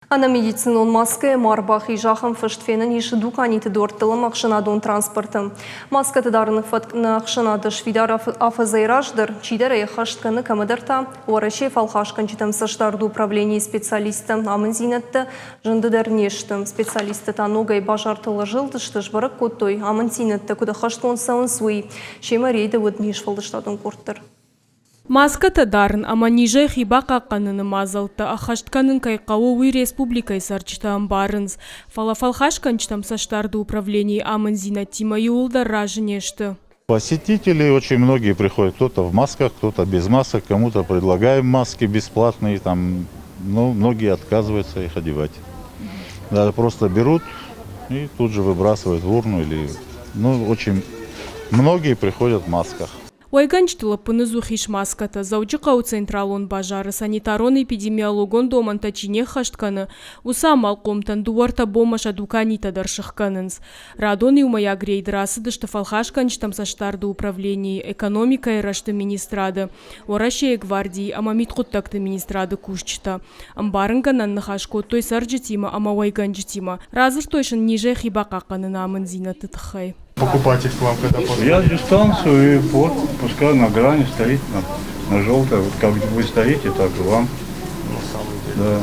Ana medicinon maske marbaqi jaxım fıştfenin işi dukaniti dortılım akşınadon transportım. Maske tedarını fatqını akşınadı şvidar afazayraşdır. Çidere yaxaştkanı kamadırta uğraşı falxaşkın çitem saçtardı управление специалистам амынзинетті жындыдар нештім. Специалисты таногай бажартылы жылдышты жбарық коттой амынзинетті күді хаштон сауын суи. Шемарейді өднеш фалдыштадың корттыр. Маска тадарн, ама ниже хиба каканын мазалты, ахаштканын кайқауы уй республикай сарчтам барынз. Фалафалхашканчтам саштарды управлений амынзина тима юлдар ражнешты. Посетители очень многие приходят, кто-то в масках, кто-то без масок, кому-то предлагаем маски бесплатные, там, но многие отказываются их одевать. Даже просто берут и тут же выбрасывают в урну, или, очень многие приходят в масках. Ойганчтылы пынызу хиш маската, заучықау централон бажары, санитарон-эпидемиологон доманта чине хаштканы, уса малқомтан дуарта бомаша дуканита даршыққаныныз. Радоны умая грейдрасы дышты фалхашканчтам саштарды управлении, экономикай рашты министрады, орашее гвардии, ама митқуттакты министрады кушчта. Амбарынганан нахашко той сарджитима, ама ойганчтима. Разыр тойшын ниже хиба қаққаны намын зинаты тықхай. Покупатель к вам когда подходит? Я дистанцию и вот, пускай на грани стоит, на желтой. Вот как вы стоите, так и вам. Да.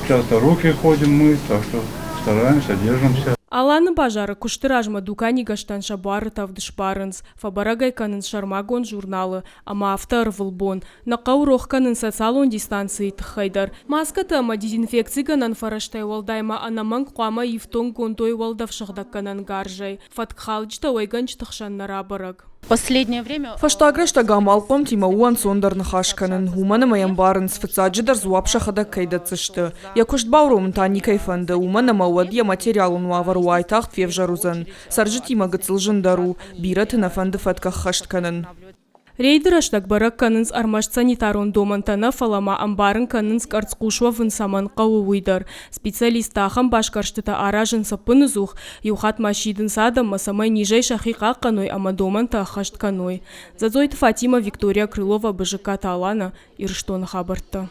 Часто руки ходим мы, так что стараемся, держимся. Аланы бажары куштыражма дукани гаштан шабары тавдыш барынс, фабарагай канын шармагон журналы, ама автор вылбон, нақау рохканын социалон дистанции тхайдар. Маската ама дезинфекциганан фараштай валдайма анаман қуама ифтон гонтой валдав шахдакканан гаржай. Фаткхалчта ойганч тхшан нарабараг. Последнее время Фаштаграштага малком тима уан сондарны хашканын, уманы маям барын сфицаджидар зуапшахада кайдацышты. Якушт баурум тани кайфанды, уманы мауадья материалун уавар уайтах февжарузан. Саржи тима гыцылжындару, бираты нафанды фатках хаштканын. Рейдераштак барак канынс армаш санитарон домантана фалама амбарын канынс карцкушва вынсаман қауы уйдар. Специалиста ахам башкарштыта аражын сапыны зух, юхат машидын садам масамай нижай шахиқа каной, ама доманта ахашт каной. Задзойты Фатима Виктория Крылова БЖК Талана, Ирштон хабарта.